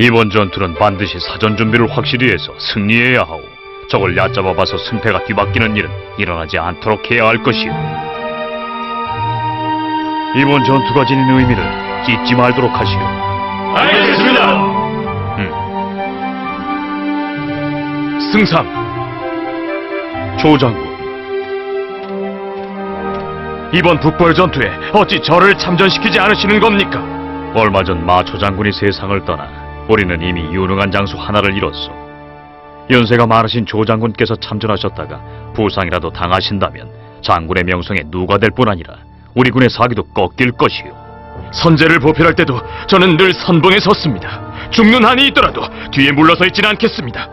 이번 전투는 반드시 사전 준비를 확실히 해서 승리해야 하오. 적을 얕잡아봐서 승패가 뒤바뀌는 일은 일어나지 않도록 해야 할 것이오. 이번 전투가 지닌 의미를 잊지 말도록 하시오. 알겠습니다. 승상, 조장군, 이번 북벌 전투에 어찌 저를 참전시키지 않으시는 겁니까? 얼마 전 마초 장군이 세상을 떠나 우리는 이미 유능한 장수 하나를 잃었소. 연세가 많으신 조 장군께서 참전하셨다가 부상이라도 당하신다면 장군의 명성에 누가 될 뿐 아니라 우리 군의 사기도 꺾일 것이요. 선제를 보필할 때도 저는 늘 선봉에 섰습니다. 죽는 한이 있더라도 뒤에 물러서 있지는 않겠습니다.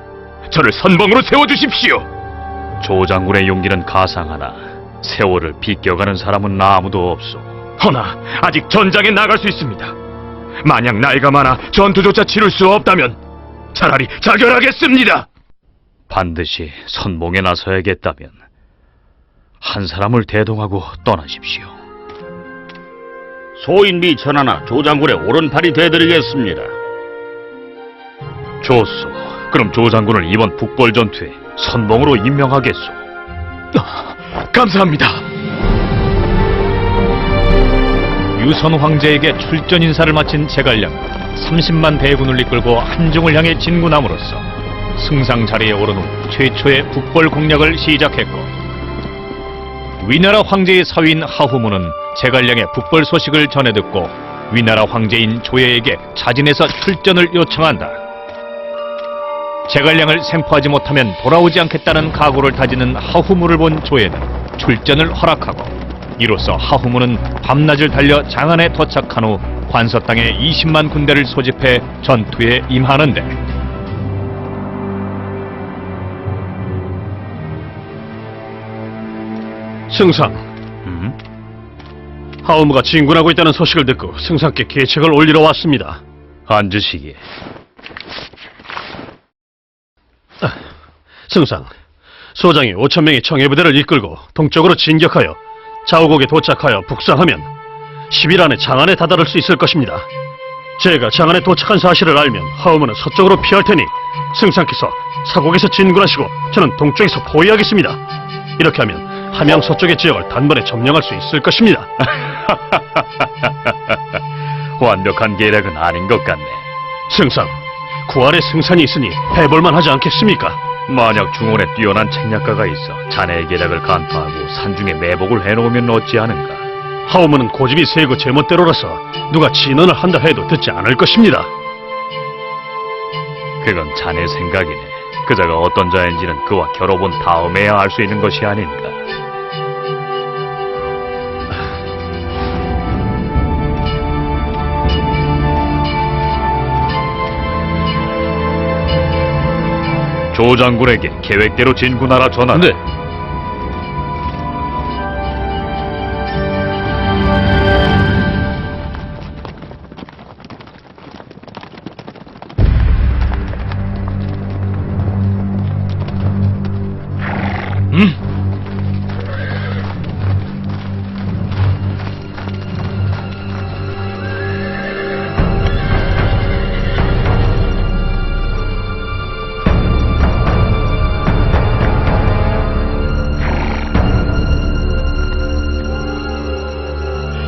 저를 선봉으로 세워주십시오. 조 장군의 용기는 가상하나 세월을 비껴가는 사람은 아무도 없소. 허나 아직 전장에 나갈 수 있습니다. 만약 나이가 많아 전투조차 치를 수 없다면 차라리 자결하겠습니다. 반드시 선봉에 나서야겠다면 한 사람을 대동하고 떠나십시오. 소인비 천하나 조장군의 오른팔이 되드리겠습니다. 좋소. 그럼 조 장군을 이번 북벌 전투에 선봉으로 임명하겠소. 감사합니다. 유선 황제에게 출전 인사를 마친 제갈량 30만 대군을 이끌고 한중을 향해 진군함으로써 승상 자리에 오른 후 최초의 북벌 공략을 시작했고, 위나라 황제의 사위인 하후무는 제갈량의 북벌 소식을 전해 듣고 위나라 황제인 조예에게 자진해서 출전을 요청한다. 제갈량을 생포하지 못하면 돌아오지 않겠다는 각오를 다지는 하후무를 본 조예는 출전을 허락하고, 이로써 하후무는 밤낮을 달려 장안에 도착한 후 관서 땅에 20만 군대를 소집해 전투에 임하는데, 승상, 하우무가 진군하고 있다는 소식을 듣고 승상께 계책을 올리러 왔습니다. 앉으시게. 승상, 소장이 5,000명의 청해부대를 이끌고 동쪽으로 진격하여 자우곡에 도착하여 북상하면 10일 안에 장안에 다다를 수 있을 것입니다. 제가 장안에 도착한 사실을 알면 하우무는 서쪽으로 피할 테니 승상께서 사곡에서 진군하시고 저는 동쪽에서 포위하겠습니다. 이렇게 하면 함양 서쪽의 지역을 단번에 점령할 수 있을 것입니다. 완벽한 계략은 아닌 것 같네. 승상, 구할에 승산이 있으니 해볼만 하지 않겠습니까? 만약 중원에 뛰어난 책략가가 있어 자네의 계략을 간파하고 산중에 매복을 해놓으면 어찌하는가? 하우무는 고집이 세고 제멋대로라서 누가 진언을 한다 해도 듣지 않을 것입니다. 그건 자네 생각이네. 그자가 어떤 자인지는 그와 겨뤄본 다음에야 알 수 있는 것이 아닌가. 조 장군에게 계획대로 진군하라 전하라. 네.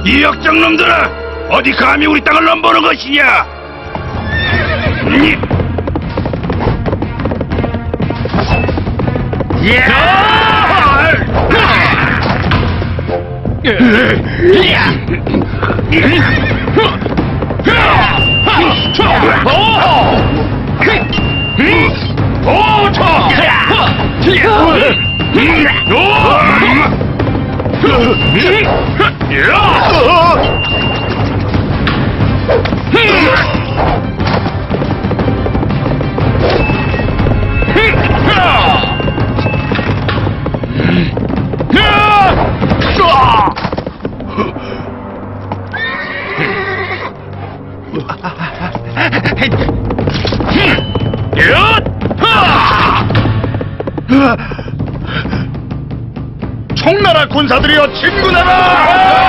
이 역적놈들아! 어디 감히 우리 땅을 넘보는 것이냐! 청나라 군사들이여 진군하라!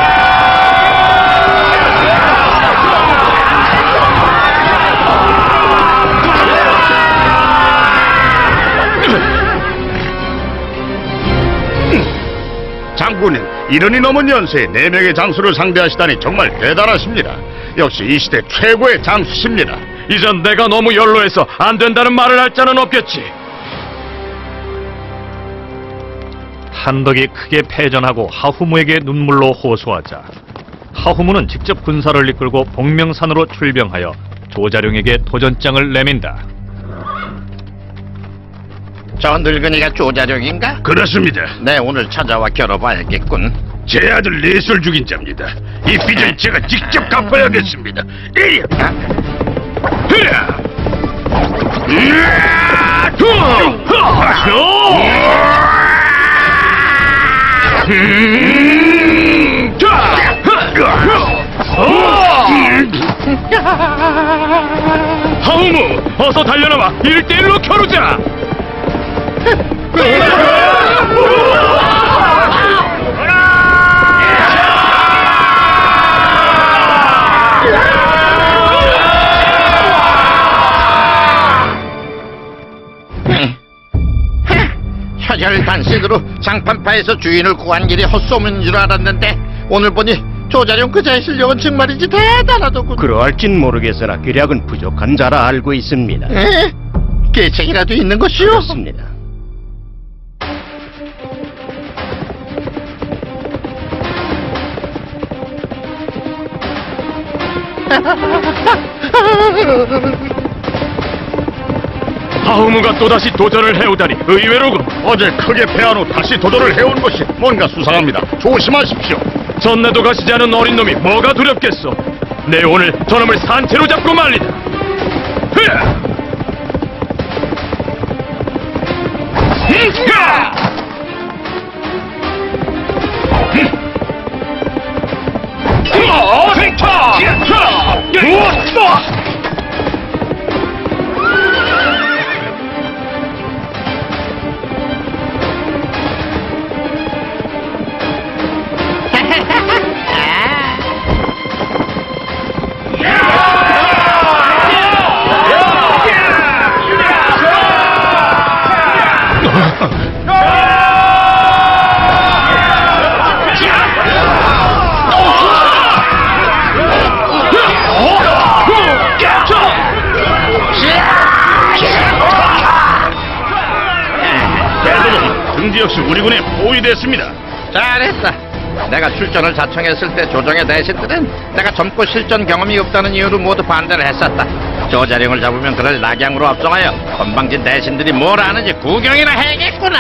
장군님, 이른이 넘은 연세에 4명의 장수를 상대하시다니 정말 대단하십니다. 역시 이 시대 최고의 장수십니다. 이전 내가 너무 연로해서 안 된다는 말을 할 자는 없겠지. 한덕이 크게 패전하고 하후무에게 눈물로 호소하자 하후무는 직접 군사를 이끌고 복명산으로 출병하여 조자룡에게 도전장을 내민다. 저 늙은이가 조자룡인가? 그렇습니다. 네, 오늘 찾아와 겨뤄봐야겠군. 제 아들 넷을 죽인 자입니다. 이 빚을 제가 직접 갚아야겠습니다. 이리! 흐랴! 으아! 후! 하우무, 어서 달려나와 1대1로 겨루자. 혈혈단신으로 장판파에서 주인을 구한 길이 헛소문인 줄 알았는데 오늘 보니 조자룡 그자의 실력은 정말이지 대단하더군. 그러할진 모르겠으나 기력은 부족한 자라 알고 있습니다. 에? 계책이라도 있는 것이오? 그렇습니다. 하우무가 또다시 도전을 해오다니 의외로군. 어제 크게 패한 후 다시 도전을 해온 것이 뭔가 수상합니다. 조심하십시오. 전내도 가시지 않은 어린 놈이 뭐가 두렵겠소. 내 오늘 저놈을 산채로 잡고 말리다. 흐야! 등지 역시 우리 군에 포위됐습니다. 잘했다. 내가 출전을 자청했을 때 조정의 대신들은 내가 젊고 실전 경험이 없다는 이유로 모두 반대를 했었다. 조자룡을 잡으면 그를 낙양으로 압송하여 건방진 대신들이 뭘 아는지 구경이나 해야겠구나.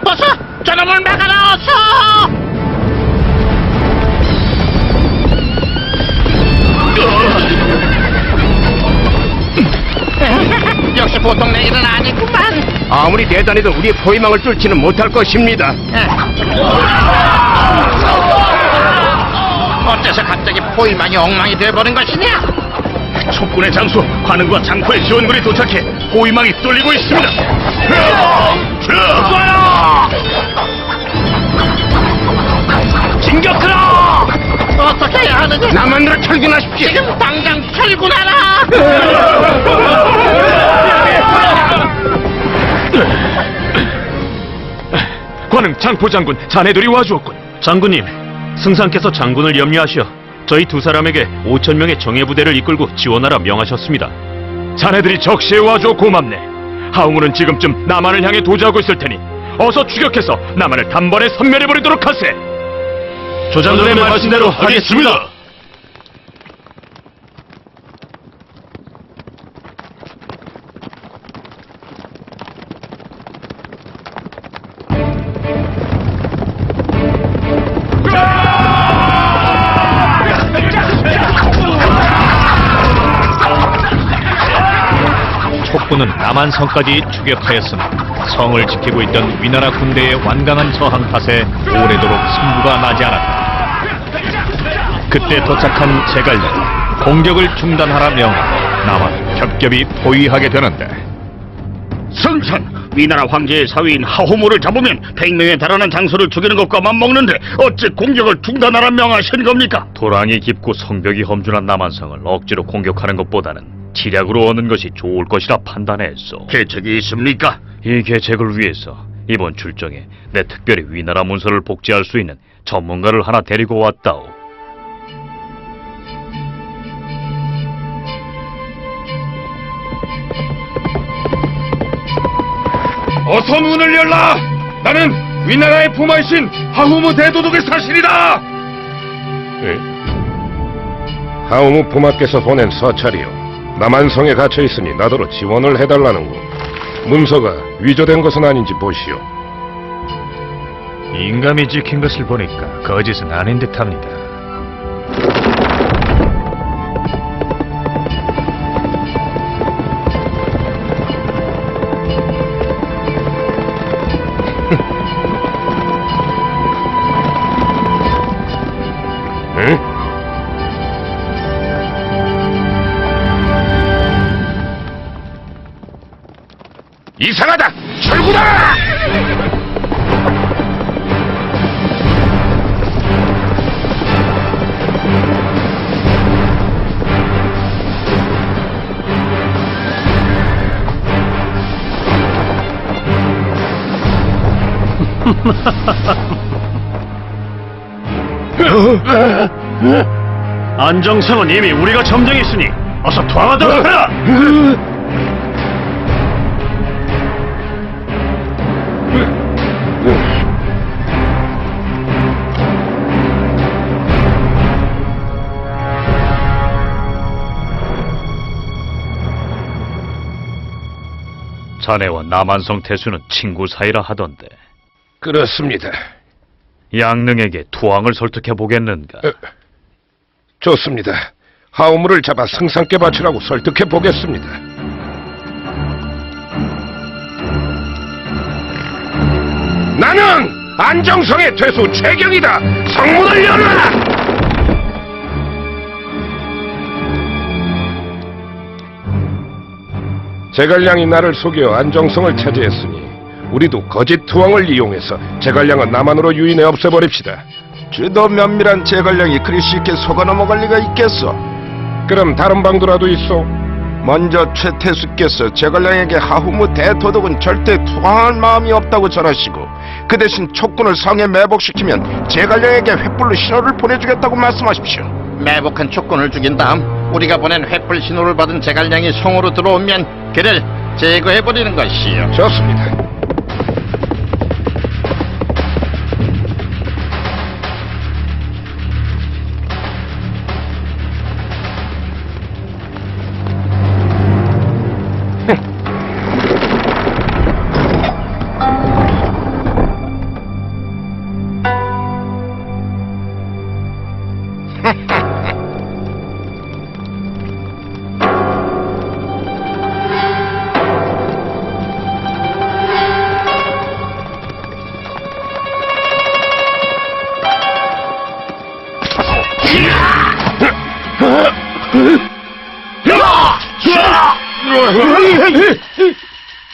어서 저놈을 막아라 어서! 역시 보통 내 일은 아니구만. 아무리 대단해도 우리의 포위망을 뚫지는 못할 것입니다. 어째서 갑자기 포위망이 엉망이 돼버린 것이냐? 촉군의 장수 관음과 장포의 지원군이 도착해 포위망이 뚫리고 있습니다. 진격하라! 어떻게 해야 하느냐? 남한으로 철군하십시오. 지금 당장 철군하라! 관음 장포 장군, 자네들이 와주었군. 장군님, 승상께서 장군을 염려하시어 저희 두 사람에게 5,000명의 정예부대를 이끌고 지원하라 명하셨습니다. 자네들이 적시에 와줘 고맙네. 하우무는 지금쯤 남한을 향해 도주하고 있을 테니 어서 추격해서 남한을 단번에 섬멸해버리도록 하세. 조장군의 말씀대로 하겠습니다. 촉군은 남한성까지 추격하였으나 성을 지키고 있던 위나라 군대의 완강한 저항 탓에 오래도록 승부가 나지 않았다. 그때 도착한 제갈령, 공격을 중단하라 명하고 남한을 겹겹이 포위하게 되는데 승천, 위나라 황제의 사위인 하호모를 잡으면 100명에 달하는 장수를 죽이는 것과 맞먹는데 어찌 공격을 중단하라 명하신 겁니까? 도랑이 깊고 성벽이 험준한 남한성을 억지로 공격하는 것보다는 지략으로 얻는 것이 좋을 것이라 판단했소. 계책이 있습니까? 이 계책을 위해서 이번 출정에 내 특별히 위나라 문서를 복제할 수 있는 전문가를 하나 데리고 왔다오. 어서 문을 열라! 나는 위나라의 부마이신 하우무 대도독의 사신이다! 하우무 부마께서 보낸 서찰이요. 남한성에 갇혀 있으니 나더러 지원을 해달라는구. 문서가 위조된 것은 아닌지 보시오. 인감이 찍힌 것을 보니까 거짓은 아닌 듯합니다. 응? 이상하다! 철구다! 안정성은 이미 우리가 점령했으니 어서 투항하도록 하라! 자네와 남한성 태수는 친구 사이라 하던데 그렇습니다. 양릉에게 투항을 설득해 보겠는가? 좋습니다. 하우무를 잡아 승상께 바치라고 설득해 보겠습니다. 나는 안정성의 퇴수 최경이다. 성문을 열라! 제갈량이 나를 속여 안정성을 차지했으니 우리도 거짓 투항을 이용해서 제갈량은 남한으로 유인해 없애버립시다. 죄도 면밀한 제갈량이 그리 쉽게 속아 넘어갈 리가 있겠어. 그럼 다른 방도라도 있어? 먼저 최태수께서 제갈량에게 하후무 대도독은 절대 투항할 마음이 없다고 전하시고 그 대신 촉군을 성에 매복시키면 제갈량에게 횃불로 신호를 보내주겠다고 말씀하십시오. 매복한 촉군을 죽인 다음 우리가 보낸 횃불 신호를 받은 제갈량이 성으로 들어오면 그를 제거해버리는 것이요. 좋습니다.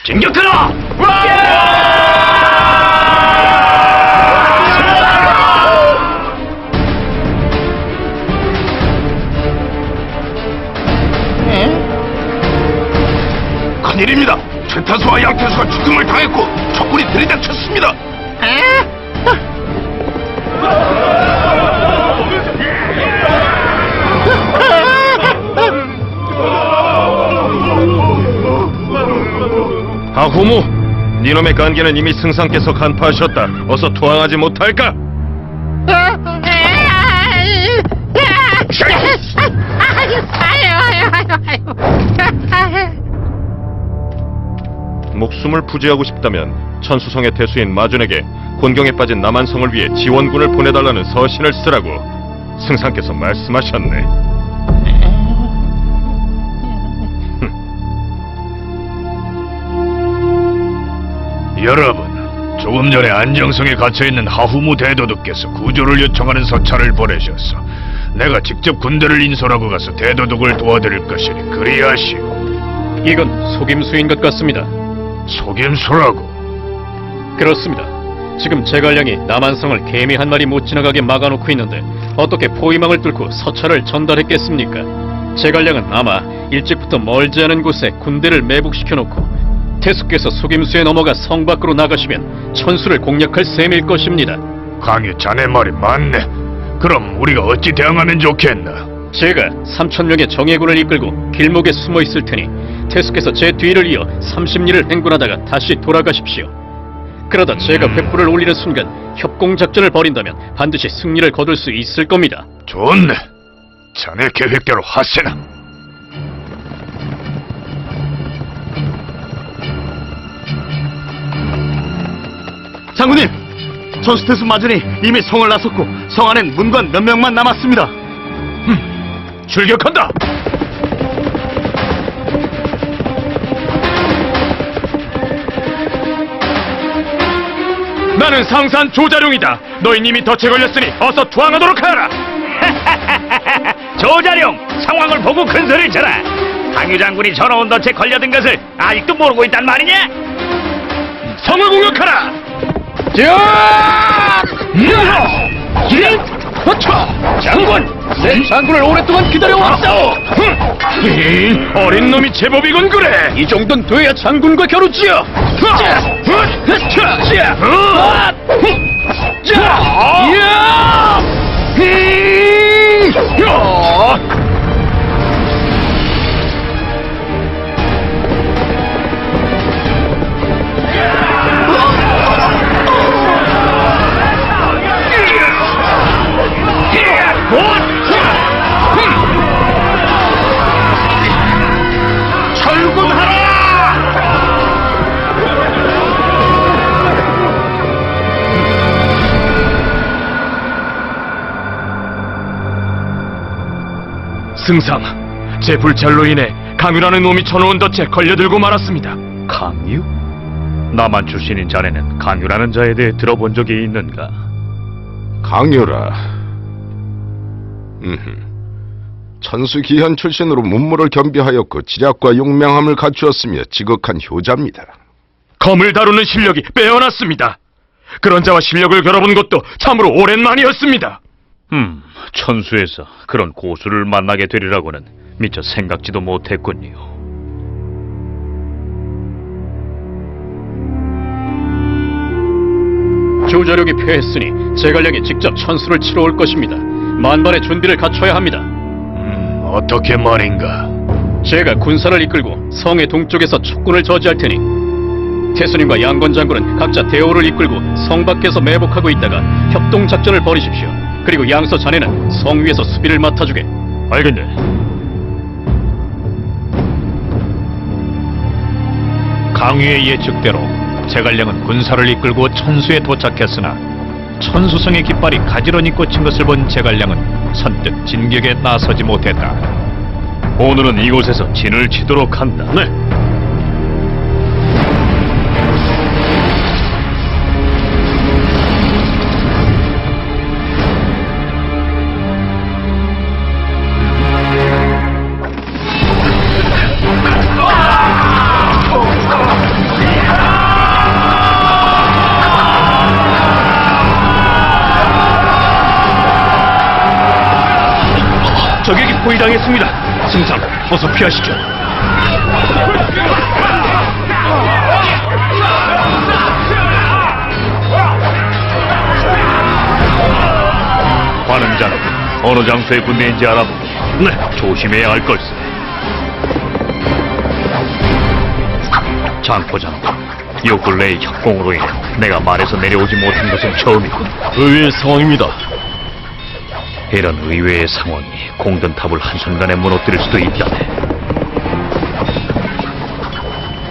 진격하라! 큰일입니다. 최태수와 양태수가 죽음을 당했고 적군이 들이닥쳤습니다. 하후무, 니놈의 관계는 이미 승상께서 간파하셨다. 어서 투항하지 못할까? 목숨을 부지하고 싶다면 천수성의 태수인 마준에게 곤경에 빠진 남한성을 위해 지원군을 보내달라는 서신을 쓰라고 승상께서 말씀하셨네. 여러분, 조금 전에 안정성에 갇혀있는 하후무 대도독께서 구조를 요청하는 서찰을 보내셨어. 내가 직접 군대를 인솔하고 가서 대도독을 도와드릴 것이니 그리하시오. 이건 속임수인 것 같습니다. 속임수라고. 그렇습니다. 지금 제갈량이 남한성을 개미 한 마리 못 지나가게 막아놓고 있는데 어떻게 포위망을 뚫고 서찰을 전달했겠습니까? 제갈량은 아마 일찍부터 멀지 않은 곳에 군대를 매복시켜놓고 태수께서 속임수에 넘어가 성 밖으로 나가시면 천수를 공략할 셈일 것입니다. 강유 자네 말이 맞네. 그럼 우리가 어찌 대응하면 좋겠나? 제가 3,000명의 정예군을 이끌고 길목에 숨어 있을 테니 태수께서 제 뒤를 이어 30리를 행군하다가 다시 돌아가십시오. 그러다 제가 횃불을 올리는 순간 협공작전을 벌인다면 반드시 승리를 거둘 수 있을 겁니다. 좋네. 자네 계획대로 하세나. 장군님, 천수태수 마전이 이미 성을 나섰고 성 안엔 문관 몇 명만 남았습니다. 출격한다. 나는 상산 조자룡이다. 너희 님이 덫에 걸렸으니 어서 투항하도록 하라. 조자룡, 상황을 보고 큰 소리를 쳐라. 강유 장군이 전화온 덫에 걸려든 것을 아직도 모르고 있단 말이냐? 성을 공격하라. 장군, 내 장군을 오랫동안 기다려왔다오. 어린 놈이 제법이군 그래. 이 정도는 돼야 장군과 겨루지요. 승상, 제 불찰로 인해 강유라는 놈이 쳐놓은 덫에 걸려들고 말았습니다. 강유? 남한 출신인 자네는 강유라는 자에 대해 들어본 적이 있는가? 강유라. 천수기현 출신으로 문무를 겸비하였고 지략과 용맹함을 갖추었으며 지극한 효자입니다. 검을 다루는 실력이 빼어났습니다. 그런 자와 실력을 겨뤄본 것도 참으로 오랜만이었습니다. 천수에서 그런 고수를 만나게 되리라고는 미처 생각지도 못했군요. 조자룡이 패했으니 제갈량이 직접 천수를 치러 올 것입니다. 만반의 준비를 갖춰야 합니다. 어떻게 말인가? 제가 군사를 이끌고 성의 동쪽에서 촉군을 저지할 테니 태수님과 양권 장군은 각자 대오를 이끌고 성 밖에서 매복하고 있다가 협동작전을 벌이십시오. 그리고 양서 자네는 성 위에서 수비를 맡아주게. 알겠네. 강유의 예측대로 제갈량은 군사를 이끌고 천수에 도착했으나 천수성의 깃발이 가지런히 꽂힌 것을 본 제갈량은 선뜻 진격에 나서지 못했다. 오늘은 이곳에서 진을 치도록 한다. 네. 적에게 포위당했습니다. 승상, 어서 피하시죠. 관음자는 어느 장소의 군대인지 알아보고 조심해야 할 걸세. 장포장군, 요 근래의 협공으로 인해 내가 말에서 내려오지 못한 것은 처음이군. 의외의 상황입니다. 이런 의외의 상황이 공든탑을 한순간에 무너뜨릴 수도 있다네.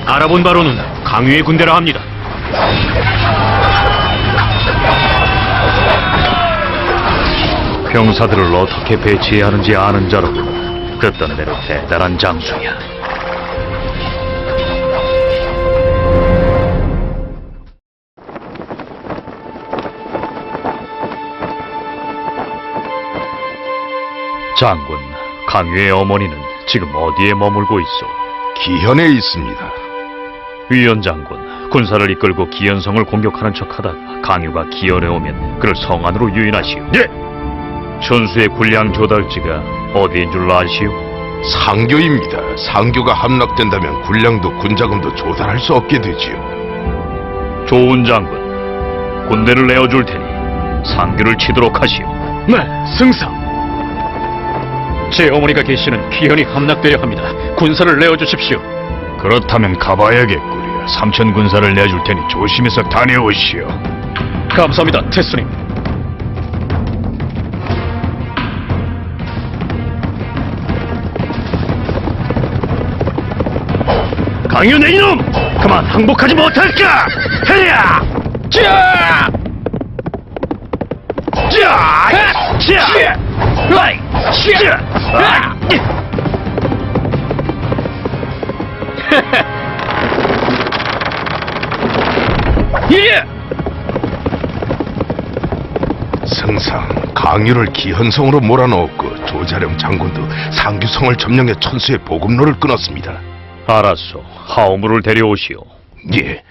알아본 바로는 강유의 군대라 합니다. 병사들을 어떻게 배치해야 하는지 아는 자로군. 듣던 대로 대단한 장수야. 장군, 강유의 어머니는 지금 어디에 머물고 있어? 기현에 있습니다. 위원 장군, 군사를 이끌고 기현성을 공격하는 척하다가 강유가 기현에 오면 그를 성 안으로 유인하시오. 예. 천수의 군량 조달지가 어디인 줄 아시오? 상교입니다. 상교가 함락된다면 군량도 군자금도 조달할 수 없게 되지요. 좋은 장군, 군대를 내어줄 테니 상규를 치도록 하시오. 네, 승상. 제 어머니가 계시는 귀현이 함락되려 합니다. 군사를 내어주십시오. 그렇다면 가봐야겠구려. 삼천 군사를 내줄 테니 조심해서 다녀오시오. 감사합니다, 태수님. 강윤의 이놈! 그만 항복하지 못할까? 헤야! 자! 자! 자! 라이! 자! 예! 승상, 강유를 기현성으로 몰아넣었고 조자룡 장군도 상규성을 점령해 천수의 보급로를 끊었습니다. 알았소. 하오무를 데려오시오. 예.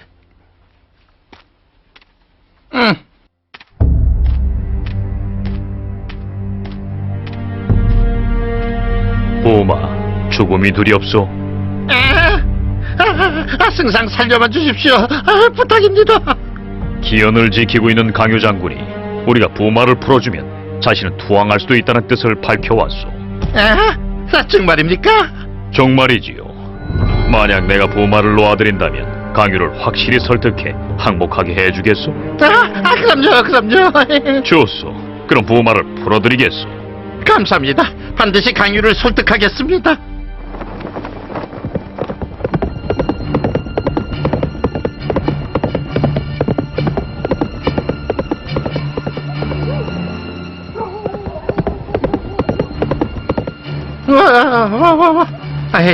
보마, 죽음이 두렵소? 승상 살려만 주십시오. 부탁입니다. 기현을 지키고 있는 강유 장군이 우리가 부마를 풀어주면 자신은 투항할 수도 있다는 뜻을 밝혀왔소. 정말입니까? 정말이지요. 만약 내가 부마를 놓아드린다면 강유를 확실히 설득해 항복하게 해주겠소? 그럼요. 좋소. 그럼 부마를 풀어드리겠소. 감사합니다. 반드시 강유를 설득하겠습니다. 와.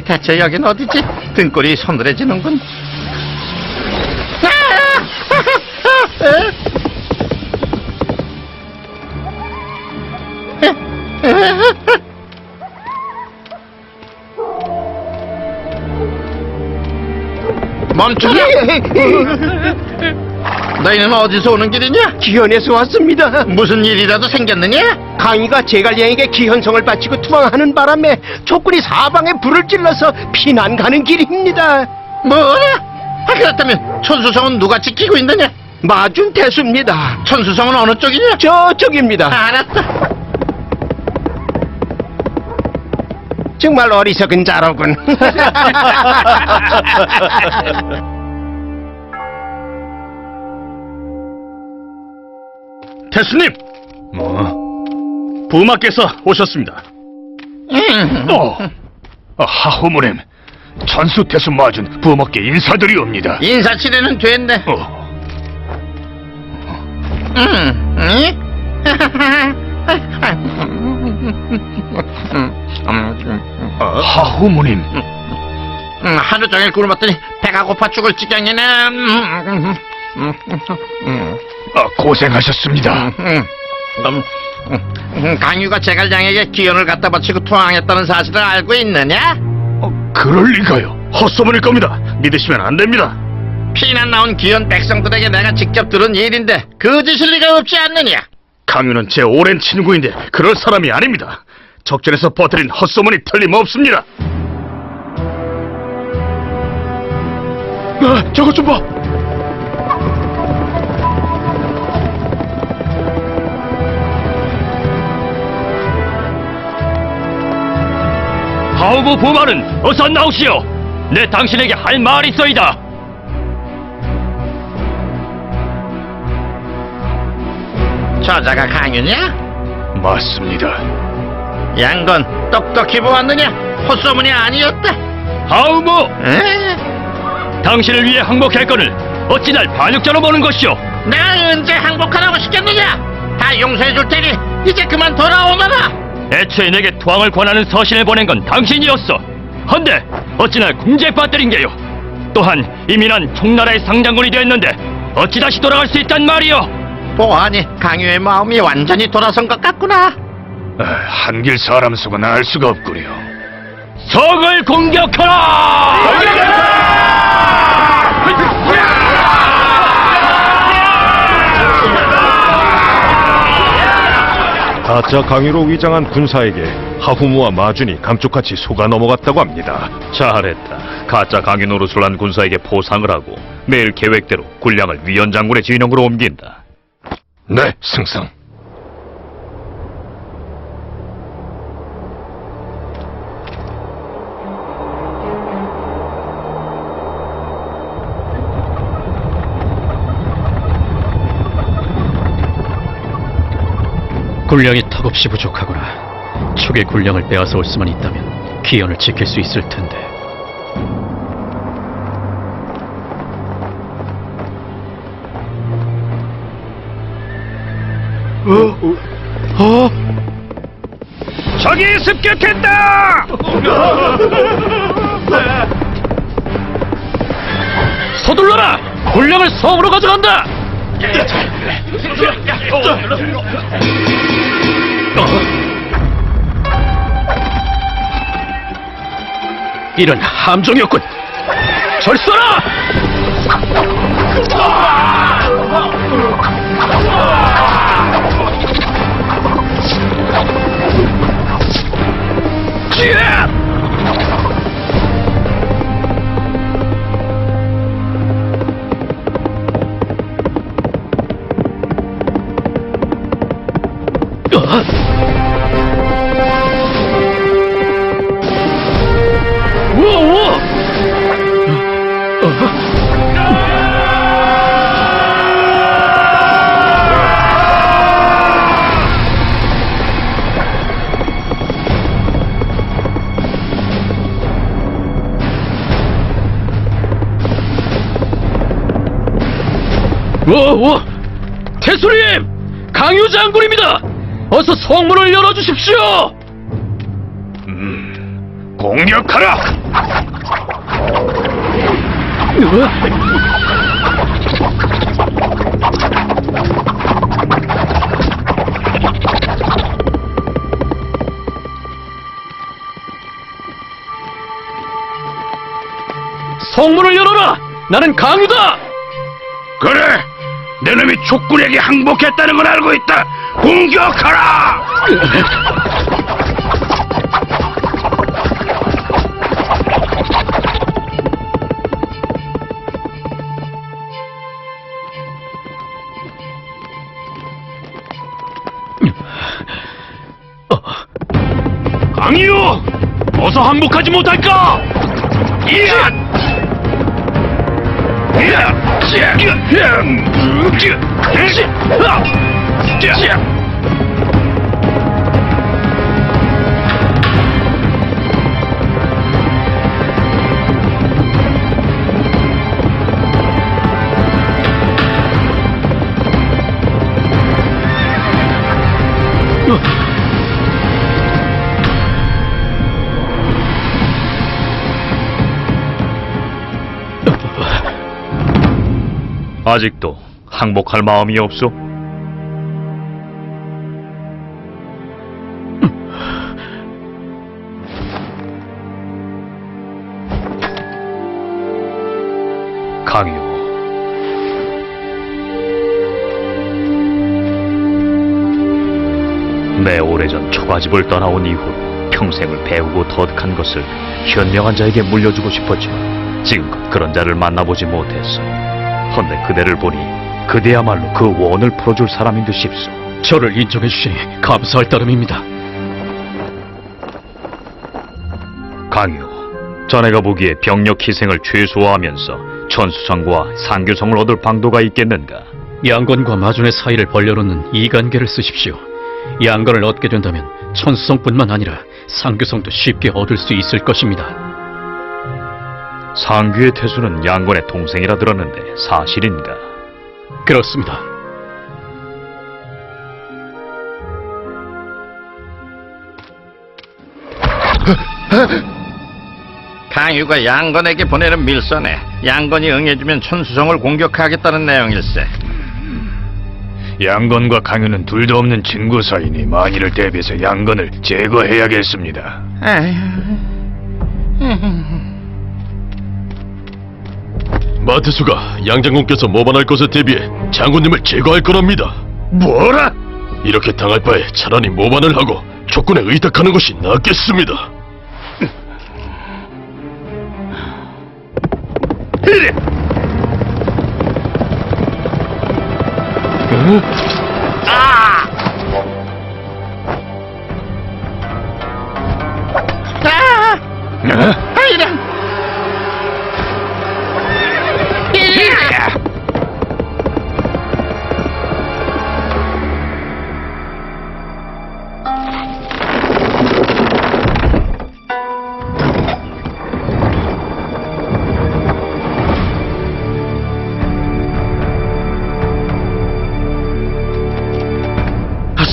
대체 여긴 어디지? 등골이 서늘해지는군. 멈춰라! 너희는 어디서 오는 길이냐? 기현에서 왔습니다. 무슨 일이라도 생겼느냐? 강희가 제갈량에게 기현성을 바치고 투항하는 바람에 촉군이 사방에 불을 찔러서 피난 가는 길입니다. 뭐라? 그렇다면 천수성은 누가 지키고 있느냐? 마준 태수입니다. 천수성은 어느 쪽이냐? 저쪽입니다. 알았다. 정말 어리석은 자로군. 태수님! 뭐? 부마께서 오셨습니다. 하후무님, 천수 태수 마준 부모께 인사드리옵니다. 인사치레는 됐네. 하후무님, 하루 종일 굶었더니 배가 고파 죽을 지경이네. 고생하셨습니다. 강유가 제갈량에게 기연을 갖다 바치고 투항했다는 사실을 알고 있느냐? 그럴 리가요. 헛소문일 겁니다. 믿으시면 안 됩니다. 피난 나온 기연 백성들에게 내가 직접 들은 일인데 거짓일 리가 없지 않느냐? 강유는 제 오랜 친구인데 그럴 사람이 아닙니다. 적전에서 퍼뜨린 헛소문이 틀림없습니다. 저것 좀 봐. 하우부 부마는 어서 나오시오. 내 당신에게 할 말이 있어이다. 저자가 강유냐? 맞습니다. 양건 똑똑히 보았느냐? 헛소문이 아니었다. 하우부, 에? 당신을 위해 항복했거늘 어찌 날 반역자로 보는 것이오? 내가 언제 항복하라고 시켰느냐? 다 용서해줄 테니 이제 그만 돌아오너라. 애초에 내게 투항을 권하는 서신을 보낸 건 당신이었어. 헌데 어찌 날 궁지에 빠뜨린 게요? 또한 이미 난 총나라의 상장군이 되었는데 어찌 다시 돌아갈 수 있단 말이오? 보아하니 강유의 마음이 완전히 돌아선 것 같구나. 한길 사람 속은 알 수가 없구려. 성을 공격하라! 가짜 강유로 위장한 군사에게 하후무와 마준이 감쪽같이 속아 넘어갔다고 합니다. 잘했다. 가짜 강유 노릇을 한 군사에게 포상을 하고 내일 계획대로 군량을 위원장군의 진영으로 옮긴다. 네, 승상. 군량이 턱없이 부족하구나. 적의 군량을 빼앗아 올 수만 있다면 기현을 지킬 수 있을 텐데. 적이 습격했다! 서둘러라! 군량을 성으로 가져간다! 이런 함정이었군! 절쏘라! 우와! 우와! 태수님! 강유 장군입니다! 어서 성문을 열어주십시오! 공격하라! 성문을 열어라! 나는 강유다! 그래! 내 놈이 촉군에게 항복했다는 걸 알고 있다! 공격하라! 강유! 어서 항복하지 못할까? 이야! 아직도 항복할 마음이 없소? 강유, 내 오래전 초가집을 떠나온 이후로 평생을 배우고 터득한 것을 현명한 자에게 물려주고 싶었지만 지금껏 그런 자를 만나보지 못했어. 헌데 그대를 보니 그대야말로 그 원을 풀어줄 사람인 듯 싶소. 저를 인정해 주시니 감사할 따름입니다. 강유, 자네가 보기에 병력 희생을 최소화하면서 천수성과 상규성을 얻을 방도가 있겠는가? 양건과 마준의 사이를 벌려놓는 이간계를 쓰십시오. 양건을 얻게 된다면 천수성뿐만 아니라 상규성도 쉽게 얻을 수 있을 것입니다. 상규의 태수는 양건의 동생이라 들었는데 사실인가? 그렇습니다. 강유가 양건에게 보내는 밀선에 양건이 응해주면 천수성을 공격하겠다는 내용일세. 양건과 강유는 둘도 없는 친구 사이니 만일을 대비해서 양건을 제거해야겠습니다. 마트수가 양장군께서 모반할 것에 대비해 장군님을 제거할 거랍니다. 뭐라? 이렇게 당할 바에 차라리 모반을 하고 촉군에 의탁하는 것이 낫겠습니다. 이래!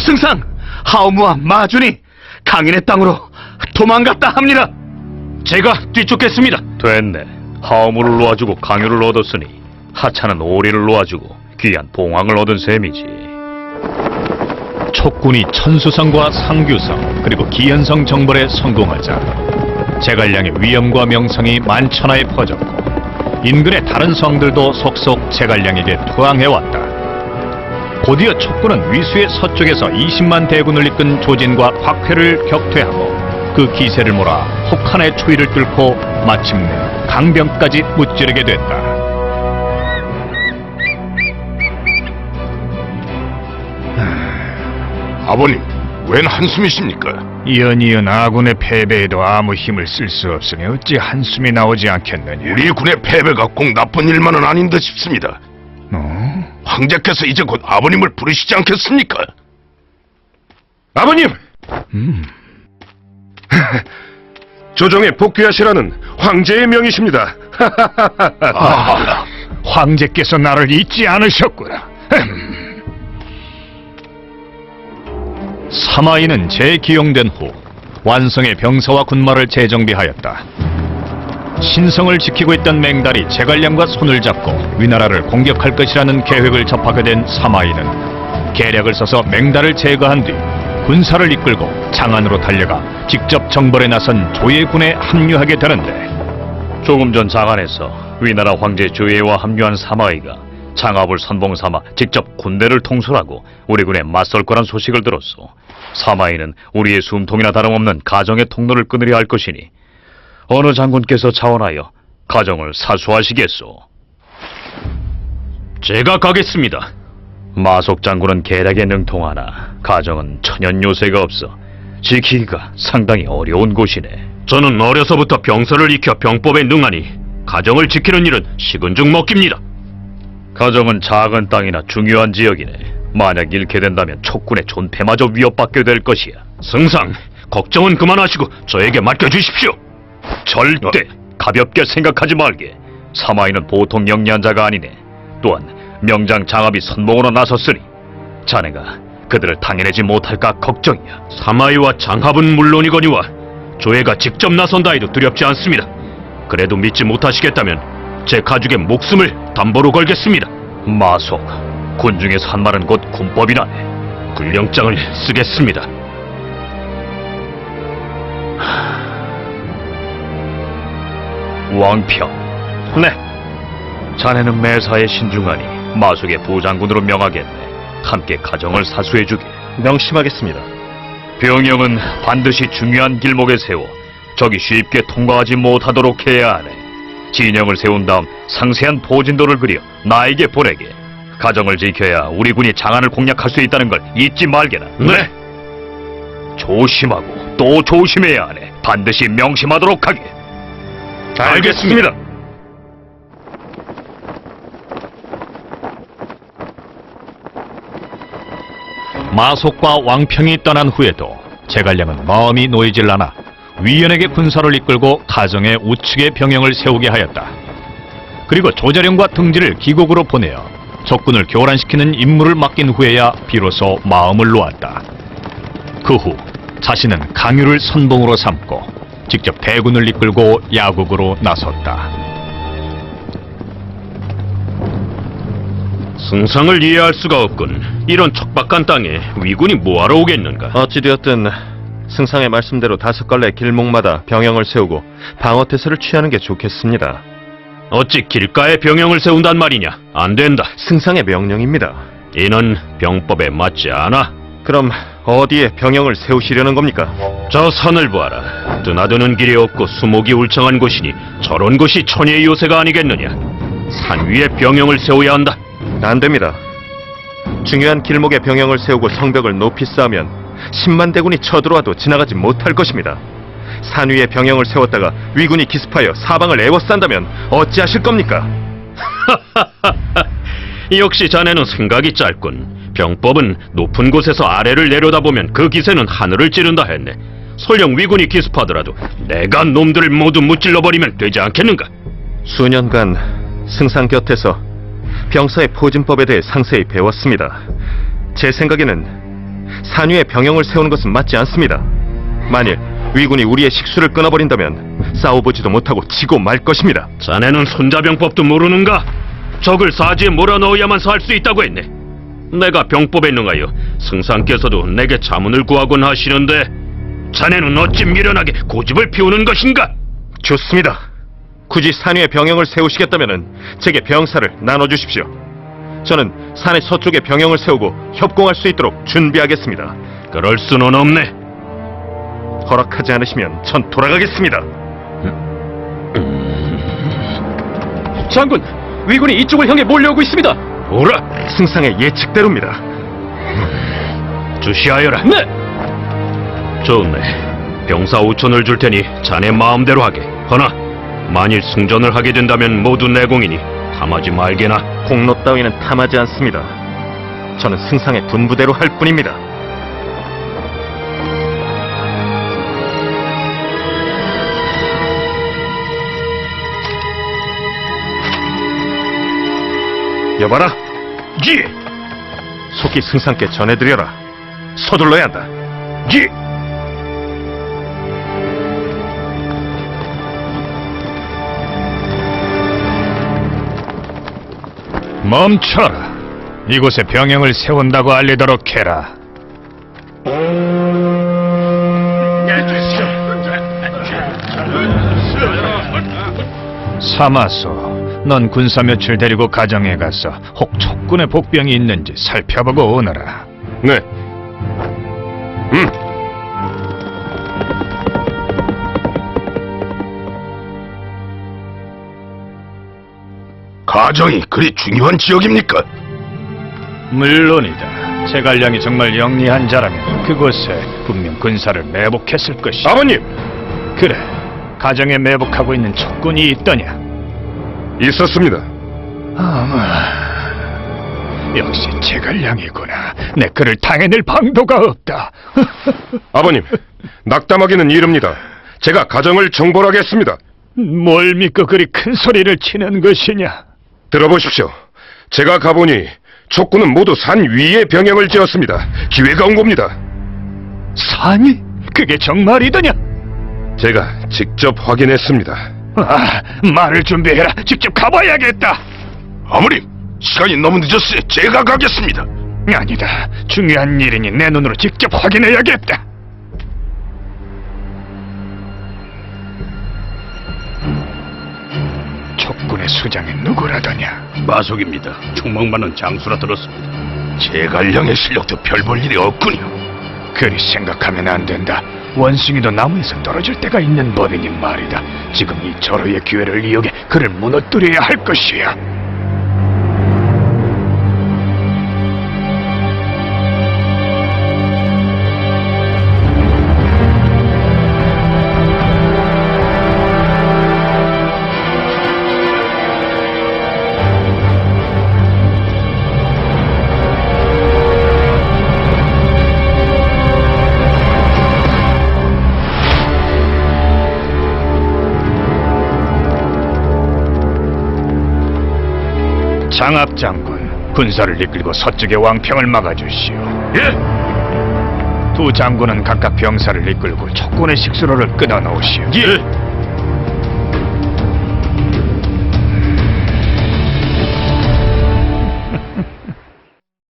승상, 하오무와 마준이 강인의 땅으로 도망갔다 합니다. 제가 뒤쫓겠습니다. 됐네. 하오무를 놓아주고 강유를 얻었으니 하찮은 오리를 놓아주고 귀한 봉황을 얻은 셈이지. 촉군이 천수성과 상규성 그리고 기현성 정벌에 성공하자 제갈량의 위엄과 명성이 만천하에 퍼졌고 인근의 다른 성들도 속속 제갈량에게 투항해왔다. 곧이어 촉군은 위수의 서쪽에서 20만 대군을 이끈 조진과 곽회를 격퇴하고 그 기세를 몰아 혹한의 추위를 뚫고 마침내 강병까지 무찌르게 됐다. 아버님, 웬 한숨이십니까? 이연이은 아군의 패배에도 아무 힘을 쓸 수 없으니 어찌 한숨이 나오지 않겠느냐. 우리 군의 패배가 꼭 나쁜 일만은 아닌 듯 싶습니다. 황제께서 이제 곧 아버님을 부르시지 않겠습니까? 아버님! 조정에 복귀하시라는 황제의 명이십니다. 황제께서 나를 잊지 않으셨구나. 사마이는 재기용된 후 완성의 병사와 군마를 재정비하였다. 신성을 지키고 있던 맹달이 제갈량과 손을 잡고 위나라를 공격할 것이라는 계획을 접하게 된 사마이는 계략을 써서 맹달을 제거한 뒤 군사를 이끌고 장안으로 달려가 직접 정벌에 나선 조예군에 합류하게 되는데, 조금 전 장안에서 위나라 황제 조예와 합류한 사마이가 장압을 선봉삼아 직접 군대를 통솔하고 우리 군에 맞설 거란 소식을 들었소. 사마이는 우리의 숨통이나 다름없는 가정의 통로를 끊으려 할 것이니 어느 장군께서 자원하여 가정을 사수하시겠소? 제가 가겠습니다. 마속 장군은 계략에 능통하나 가정은 천연 요새가 없어 지키기가 상당히 어려운 곳이네. 저는 어려서부터 병서를 익혀 병법에 능하니 가정을 지키는 일은 식은 죽 먹깁니다. 가정은 작은 땅이나 중요한 지역이네. 만약 잃게 된다면 촉군의 존폐마저 위협받게 될 것이야. 승상, 걱정은 그만하시고 저에게 맡겨주십시오. 절대 가볍게 생각하지 말게. 사마이는 보통 영리한 자가 아니네. 또한 명장 장압이 선봉으로 나섰으니 자네가 그들을 당해내지 못할까 걱정이야. 사마이와 장합은 물론이거니와 조예가 직접 나선다 해도 두렵지 않습니다. 그래도 믿지 못하시겠다면 제 가죽의 목숨을 담보로 걸겠습니다. 마속, 군중에서 한 말은 곧 군법이라네. 군령장을 쓰겠습니다. 왕평. 네. 자네는 매사에 신중하니 마속의 부장군으로 명하겠네. 함께 가정을 사수해주게. 명심하겠습니다. 병영은 반드시 중요한 길목에 세워 적이 쉽게 통과하지 못하도록 해야 하네. 진영을 세운 다음 상세한 포진도를 그려 나에게 보내게. 가정을 지켜야 우리 군이 장안을 공략할 수 있다는 걸 잊지 말게나. 네. 조심하고 또 조심해야 하네. 반드시 명심하도록 하게. 알겠습니다. 마속과 왕평이 떠난 후에도 제갈량은 마음이 놓이질 않아 위연에게 군사를 이끌고 가정의 우측에 병영을 세우게 하였다. 그리고 조자룡과 등지를 기곡으로 보내어 적군을 교란시키는 임무를 맡긴 후에야 비로소 마음을 놓았다. 그 후 자신은 강유를 선봉으로 삼고 직접 대군을 이끌고 야국으로 나섰다. 승상을 이해할 수가 없군. 이런 척박한 땅에 위군이 뭐하러 오겠는가? 어찌되었든 승상의 말씀대로 5갈래 길목마다 병영을 세우고 방어태세를 취하는 게 좋겠습니다. 어찌 길가에 병영을 세운단 말이냐? 안 된다. 승상의 명령입니다. 이는 병법에 맞지 않아. 그럼 어디에 병영을 세우시려는 겁니까? 저 산을 보아라. 드나드는 길이 없고 수목이 울창한 곳이니 저런 곳이 천혜의 요새가 아니겠느냐? 산 위에 병영을 세워야 한다. 안 됩니다. 중요한 길목에 병영을 세우고 성벽을 높이 쌓으면 10만 대군이 쳐들어와도 지나가지 못할 것입니다. 산 위에 병영을 세웠다가 위군이 기습하여 사방을 에워싼다면 어찌하실 겁니까? 역시 자네는 생각이 짧군. 병법은 높은 곳에서 아래를 내려다보면 그 기세는 하늘을 찌른다 했네. 설령 위군이 기습하더라도 내가 놈들을 모두 무찔러버리면 되지 않겠는가? 수년간 승상 곁에서 병사의 포진법에 대해 상세히 배웠습니다. 제 생각에는 산 위에 병영을 세우는 것은 맞지 않습니다. 만일 위군이 우리의 식수를 끊어버린다면 싸워보지도 못하고 지고 말 것입니다. 자네는 손자병법도 모르는가? 적을 사지에 몰아넣어야만 살 수 있다고 했네. 내가 병법에 능하여 승상께서도 내게 자문을 구하곤 하시는데 자네는 어찌 미련하게 고집을 피우는 것인가? 좋습니다. 굳이 산 위에 병영을 세우시겠다면 제게 병사를 나눠주십시오. 저는 산의 서쪽에 병영을 세우고 협공할 수 있도록 준비하겠습니다. 그럴 수는 없네. 허락하지 않으시면 전 돌아가겠습니다. 장군, 위군이 이쪽을 향해 몰려오고 있습니다. 오라, 승상의 예측대로입니다. 주시하여라. 네. 좋네. 병사 5천을 줄 테니 자네 마음대로 하게. 허나 만일 승전을 하게 된다면 모두 내 공이니 탐하지 말게나. 공로 따위는 탐하지 않습니다. 저는 승상의 분부대로 할 뿐입니다. 여봐라. 예. 속히 승상께 전해드려라. 서둘러야 한다. 예. 멈춰라. 이곳에 병영을 세운다고 알리도록 해라. 사마소, 넌 군사 며칠 데리고 가정에 가서 혹 촉군의 복병이 있는지 살펴보고 오너라. 네. 가정이 그리 중요한 지역입니까? 물론이다. 제갈량이 정말 영리한 자라면 그곳에 분명 군사를 매복했을 것이다. 아버님! 그래, 가정에 매복하고 있는 촉군이 있더냐? 있었습니다. 역시 제갈량이구나. 내 그를 당해낼 방도가 없다. 아버님, 낙담하기는 이릅니다. 제가 가정을 정벌하겠습니다. 뭘 믿고 그리 큰 소리를 치는 것이냐? 들어보십시오. 제가 가보니 촉군은 모두 산 위에 병영을 지었습니다. 기회가 온 겁니다. 산이? 그게 정말이더냐? 제가 직접 확인했습니다. 아, 말을 준비해라. 직접 가봐야겠다. 아버님, 시간이 너무 늦었으니 제가 가겠습니다. 아니다. 중요한 일이니 내 눈으로 직접 확인해야겠다. 촉군의 수장이 누구라더냐? 마속입니다. 총망 많은 장수라 들었습니다. 제갈량의 실력도 별 볼 일이 없군요. 그리 생각하면 안 된다. 원숭이도 나무에서 떨어질 때가 있는 법이니 말이다. 지금 이 절호의 기회를 이용해 그를 무너뜨려야 할 것이야. 장압 장군, 군사를 이끌고 서쪽의 왕평을 막아주시오. 예! 두 장군은 각각 병사를 이끌고 촉군의 식수로를 끊어놓으시오. 예!